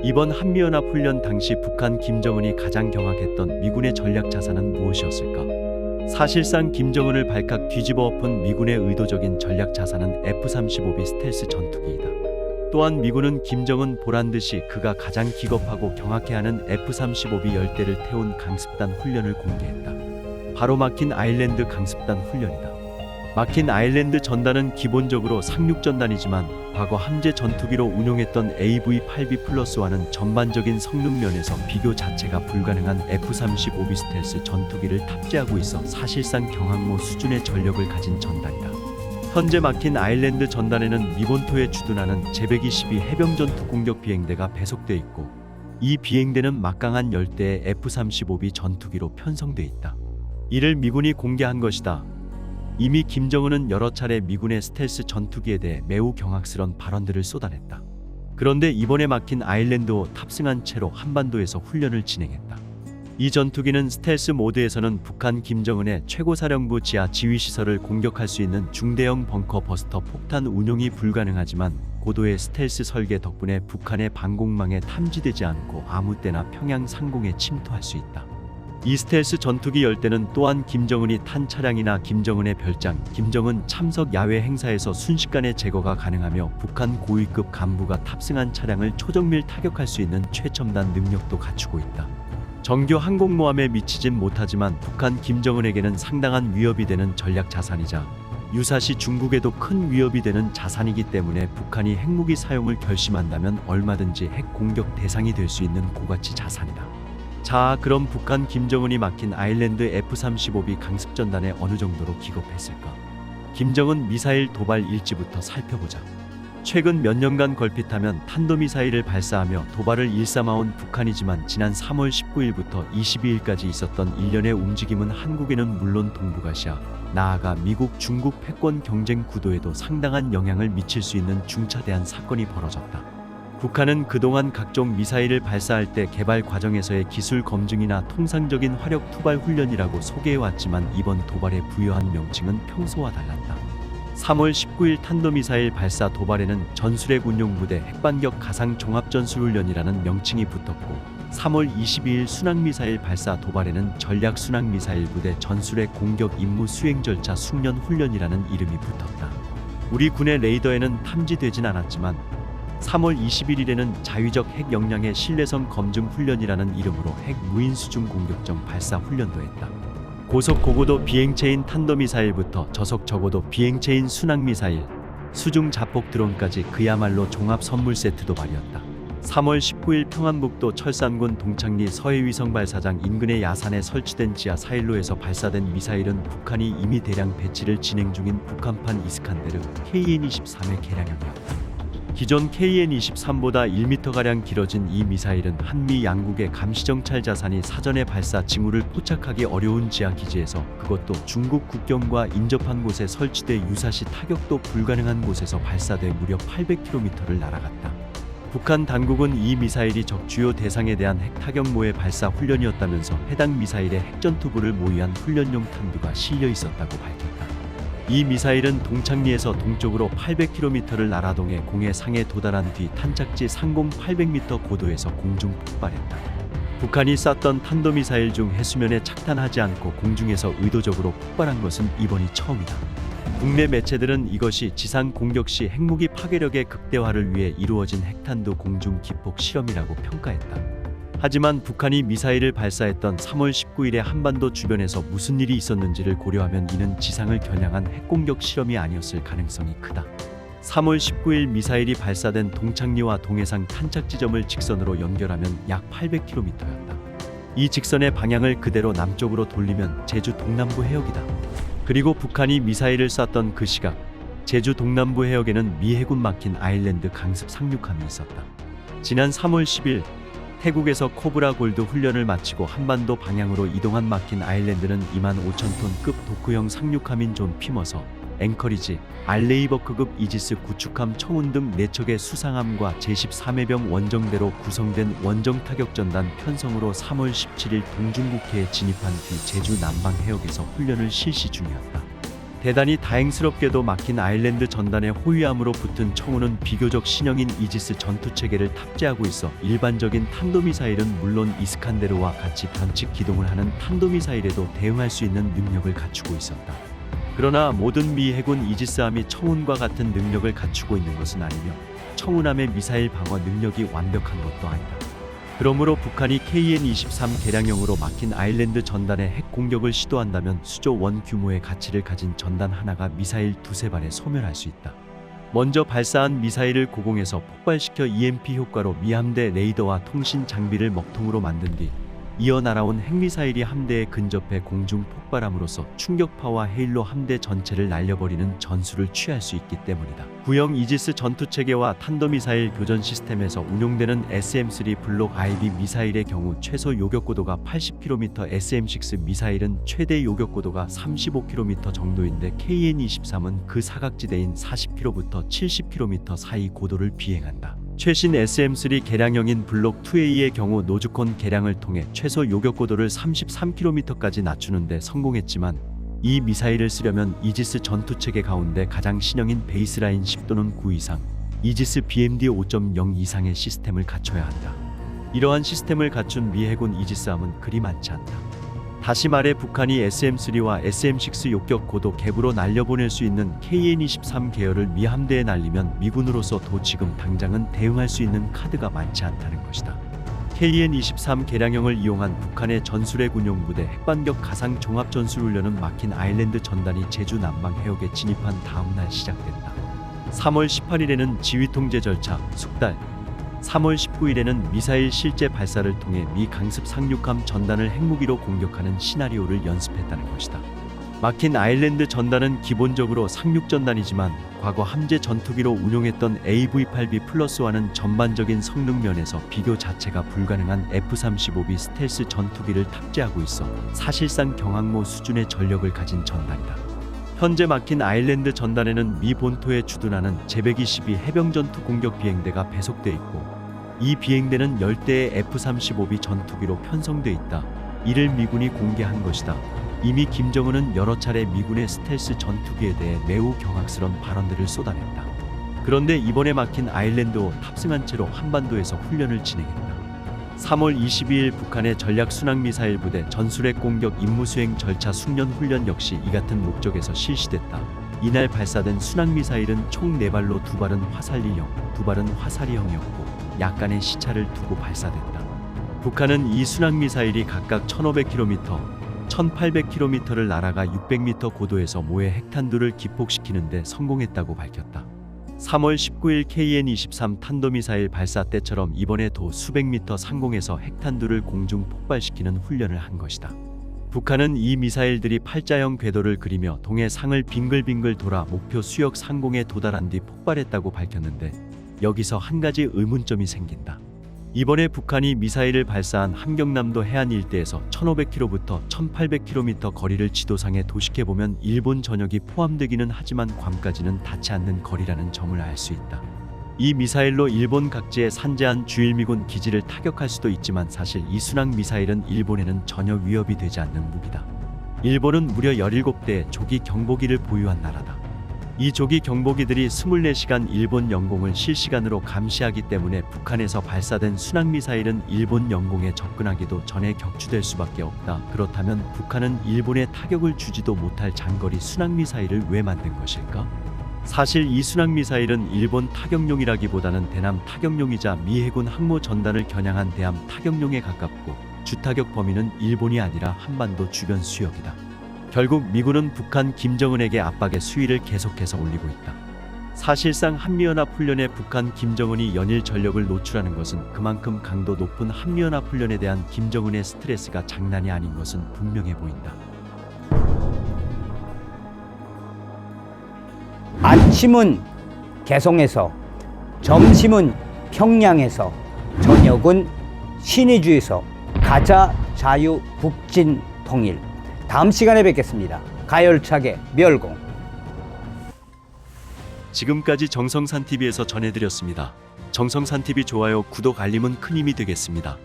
이번 한미연합 훈련 당시 북한 김정은이 가장 경악했던 미군의 전략 자산은 무엇이었을까? 사실상 김정은을 발칵 뒤집어 엎은 미군의 의도적인 전략 자산은 F-35B 스텔스 전투기이다. 또한 미군은 김정은 보란듯이 그가 가장 기겁하고 경악해하는 F-35B 열대를 태운 강습단 훈련을 공개했다. 바로 마킨 아일랜드 강습단 훈련이다. 마킨 아일랜드 전단은 기본적으로 상륙전단이지만 과거 함재 전투기로 운용했던 AV-8B 플러스와는 전반적인 성능 면에서 비교 자체가 불가능한 F-35B 스텔스 전투기를 탑재하고 있어 사실상 경항모 수준의 전력을 가진 전단이다. 현재 마킨 아일랜드 전단에는 미본토에 주둔하는 제122 해병전투 공격 비행대가 배속돼 있고 이 비행대는 막강한 열대의 F-35B 전투기로 편성돼 있다. 이를 미군이 공개한 것이다. 이미 김정은은 여러 차례 미군의 스텔스 전투기에 대해 매우 경악스런 발언들을 쏟아냈다. 그런데 이번에 막힌 아일랜드호 탑승한 채로 한반도에서 훈련을 진행했다. 이 전투기는 스텔스 모드에서는 북한 김정은의 최고사령부 지하 지휘시설을 공격할 수 있는 중대형 벙커 버스터 폭탄 운용이 불가능하지만 고도의 스텔스 설계 덕분에 북한의 방공망에 탐지되지 않고 아무 때나 평양 상공에 침투할 수 있다. 이 스텔스 전투기 열대는 또한 김정은이 탄 차량이나 김정은의 별장, 김정은 참석 야외 행사에서 순식간에 제거가 가능하며 북한 고위급 간부가 탑승한 차량을 초정밀 타격할 수 있는 최첨단 능력도 갖추고 있다. 정규 항공모함에 미치진 못하지만 북한 김정은에게는 상당한 위협이 되는 전략 자산이자 유사시 중국에도 큰 위협이 되는 자산이기 때문에 북한이 핵무기 사용을 결심한다면 얼마든지 핵 공격 대상이 될 수 있는 고가치 자산이다. 자, 그럼 북한 김정은이 막힌 아일랜드 F-35B 강습전단에 어느 정도로 기겁했을까? 김정은 미사일 도발 일지부터 살펴보자. 최근 몇 년간 걸핏하면 탄도미사일을 발사하며 도발을 일삼아온 북한이지만 지난 3월 19일부터 22일까지 있었던 일련의 움직임은 한국에는 물론 동북아시아, 나아가 미국, 중국 패권 경쟁 구도에도 상당한 영향을 미칠 수 있는 중차대한 사건이 벌어졌다. 북한은 그동안 각종 미사일을 발사할 때 개발 과정에서의 기술 검증이나 통상적인 화력 투발 훈련이라고 소개해왔지만 이번 도발에 부여한 명칭은 평소와 달랐다. 3월 19일 탄도미사일 발사 도발에는 전술핵 운용부대 핵반격 가상 종합전술훈련이라는 명칭이 붙었고 3월 22일 순항미사일 발사 도발에는 전략순항미사일 부대 전술핵 공격 임무 수행 절차 숙련 훈련이라는 이름이 붙었다. 우리 군의 레이더에는 탐지되진 않았지만 3월 21일에는 자위적 핵 역량의 신뢰성 검증 훈련이라는 이름으로 핵 무인 수중 공격정 발사 훈련도 했다. 고속 고고도 비행체인 탄도미사일부터 저속 저고도 비행체인 순항미사일, 수중 자폭 드론까지 그야말로 종합 선물 세트도 발휘했다. 3월 19일 평안북도 철산군 동창리 서해위성 발사장 인근의 야산에 설치된 지하 사일로에서 발사된 미사일은 북한이 이미 대량 배치를 진행 중인 북한판 이스칸데르 KN-23의 개량형이었다. 기존 KN-23보다 1m가량 길어진 이 미사일은 한미 양국의 감시정찰 자산이 사전에 발사 징후를 포착하기 어려운 지하 기지에서 그것도 중국 국경과 인접한 곳에 설치돼 유사시 타격도 불가능한 곳에서 발사돼 무려 800km를 날아갔다. 북한 당국은 이 미사일이 적 주요 대상에 대한 핵 타격모의 발사 훈련이었다면서 해당 미사일에 핵전투부를 모의한 훈련용 탄두가 실려 있었다고 밝혔다. 이 미사일은 동창리에서 동쪽으로 800km를 날아동해 공해 상에 도달한 뒤 탄착지 상공 800m 고도에서 공중 폭발했다. 북한이 쐈던 탄도미사일 중 해수면에 착탄하지 않고 공중에서 의도적으로 폭발한 것은 이번이 처음이다. 국내 매체들은 이것이 지상 공격 시 핵무기 파괴력의 극대화를 위해 이루어진 핵탄두 공중 기폭 실험이라고 평가했다. 하지만 북한이 미사일을 발사했던 3월 19일에 한반도 주변에서 무슨 일이 있었는지를 고려하면 이는 지상을 겨냥한 핵공격 실험이 아니었을 가능성이 크다. 3월 19일 미사일이 발사된 동창리와 동해상 탄착 지점을 직선으로 연결하면 약 800km였다. 이 직선의 방향을 그대로 남쪽으로 돌리면 제주 동남부 해역이다. 그리고 북한이 미사일을 쐈던 그 시각, 제주 동남부 해역에는 미 해군 마킨 아일랜드 강습 상륙함이 있었다. 지난 3월 10일 태국에서 코브라 골드 훈련을 마치고 한반도 방향으로 이동한 마킨 아일랜드는 25,000톤급 도크형 상륙함인 존 피머서, 앵커리지, 알레이버크급 이지스 구축함 청운 등 4척의 수상함과 제13해병 원정대로 구성된 원정타격전단 편성으로 3월 17일 동중국해에 진입한 뒤 제주 남방 해역에서 훈련을 실시 중이었다. 대단히 다행스럽게도 막힌 아일랜드 전단의 호위함으로 붙은 청우는 비교적 신형인 이지스 전투체계를 탑재하고 있어 일반적인 탄도미사일은 물론 이스칸데르와 같이 변칙 기동을 하는 탄도미사일에도 대응할 수 있는 능력을 갖추고 있었다. 그러나 모든 미 해군 이지스함이 청운과 같은 능력을 갖추고 있는 것은 아니며 청운함의 미사일 방어 능력이 완벽한 것도 아니다. 그러므로 북한이 KN-23 개량형으로 막힌 아일랜드 전단의 핵 공격을 시도한다면 수조 원 규모의 가치를 가진 전단 하나가 미사일 두세 발에 소멸할 수 있다. 먼저 발사한 미사일을 고공에서 폭발시켜 EMP 효과로 미 함대 레이더와 통신 장비를 먹통으로 만든 뒤 이어 날아온 핵미사일이 함대에 근접해 공중 폭발함으로써 충격파와 헤일로 함대 전체를 날려버리는 전술을 취할 수 있기 때문이다. 구형 이지스 전투체계와 탄도미사일 교전 시스템에서 운용되는 SM-3 블록 IB 미사일의 경우 최소 요격고도가 80km, SM-6 미사일은 최대 요격고도가 35km 정도인데 KN-23은 그 사각지대인 40km부터 70km 사이 고도를 비행한다. 최신 SM-3 개량형인 블록 2A의 경우 노즈콘 개량을 통해 최소 요격고도를 33km까지 낮추는 데 성공했지만 이 미사일을 쓰려면 이지스 전투체계 가운데 가장 신형인 베이스라인 10 또는 9 이상, 이지스 BMD 5.0 이상의 시스템을 갖춰야 한다. 이러한 시스템을 갖춘 미 해군 이지스함은 그리 많지 않다. 다시 말해 북한이 SM-3와 SM-6 요격 고도 갭으로 날려보낼 수 있는 KN-23 계열을 미 함대에 날리면 미군으로서도 지금 당장은 대응할 수 있는 카드가 많지 않다는 것이다. KN-23 개량형을 이용한 북한의 전술핵 운용부대 핵반격 가상 종합전술훈련은 막힌 아일랜드 전단이 제주 남방 해역에 진입한 다음 날 시작됐다. 3월 18일에는 지휘통제 절차, 숙달, 3월 19일에는 미사일 실제 발사를 통해 미 강습 상륙함 전단을 핵무기로 공격하는 시나리오를 연습했다는 것이다. 막힌 아일랜드 전단은 기본적으로 상륙전단이지만 과거 함재 전투기로 운용했던 AV-8B 플러스와는 전반적인 성능 면에서 비교 자체가 불가능한 F-35B 스텔스 전투기를 탑재하고 있어 사실상 경항모 수준의 전력을 가진 전단이다. 현재 막힌 아일랜드 전단에는 미 본토에 주둔하는 제122 해병전투 공격 비행대가 배속돼 있고 이 비행대는 10대의 F-35B 전투기로 편성돼 있다. 이를 미군이 공개한 것이다. 이미 김정은은 여러 차례 미군의 스텔스 전투기에 대해 매우 경악스러운 발언들을 쏟아냈다. 그런데 이번에 막힌 아일랜드호 탑승한 채로 한반도에서 훈련을 진행했다. 3월 22일 북한의 전략순항미사일 부대 전술핵 공격 임무수행 절차 숙련 훈련 역시 이 같은 목적에서 실시됐다. 이날 발사된 순항미사일은 총 4발로 2발은 화살리형, 2발은 화살이형이었고 약간의 시차를 두고 발사됐다. 북한은 이 순항미사일이 각각 1500km, 1800km를 날아가 600m 고도에서 모의 핵탄두를 기폭시키는 데 성공했다고 밝혔다. 3월 19일 KN-23 탄도미사일 발사 때처럼 이번에도 수백 미터 상공에서 핵탄두를 공중 폭발시키는 훈련을 한 것이다. 북한은 이 미사일들이 팔자형 궤도를 그리며 동해 상을 빙글빙글 돌아 목표 수역 상공에 도달한 뒤 폭발했다고 밝혔는데 여기서 한 가지 의문점이 생긴다. 이번에 북한이 미사일을 발사한 함경남도 해안 일대에서 1500km부터 1800km 거리를 지도상에 도식해보면 일본 전역이 포함되기는 하지만 괌까지는 닿지 않는 거리라는 점을 알 수 있다. 이 미사일로 일본 각지의 산재한 주일미군 기지를 타격할 수도 있지만 사실 이 순항 미사일은 일본에는 전혀 위협이 되지 않는 무기다. 일본은 무려 17대의 조기 경보기를 보유한 나라다. 이 조기 경보기들이 24시간 일본 영공을 실시간으로 감시하기 때문에 북한에서 발사된 순항미사일은 일본 영공에 접근하기도 전에 격추될 수밖에 없다. 그렇다면 북한은 일본에 타격을 주지도 못할 장거리 순항미사일을 왜 만든 것일까? 사실 이 순항미사일은 일본 타격용이라기보다는 대남 타격용이자 미 해군 항모 전단을 겨냥한 대함 타격용에 가깝고 주타격 범위는 일본이 아니라 한반도 주변 수역이다. 결국 미군은 북한 김정은에게 압박의 수위를 계속해서 올리고 있다. 사실상 한미연합훈련에 북한 김정은이 연일 전력을 노출하는 것은 그만큼 강도 높은 한미연합훈련에 대한 김정은의 스트레스가 장난이 아닌 것은 분명해 보인다. 아침은 개성에서, 점심은 평양에서, 저녁은 신의주에서 가자 자유 북진 통일. 다음 시간에 뵙겠습니다. 가열차게 멸공. 지금까지 정성산TV에서 전해드렸습니다. 정성산TV 좋아요, 구독, 알림은 큰 힘이 되겠습니다.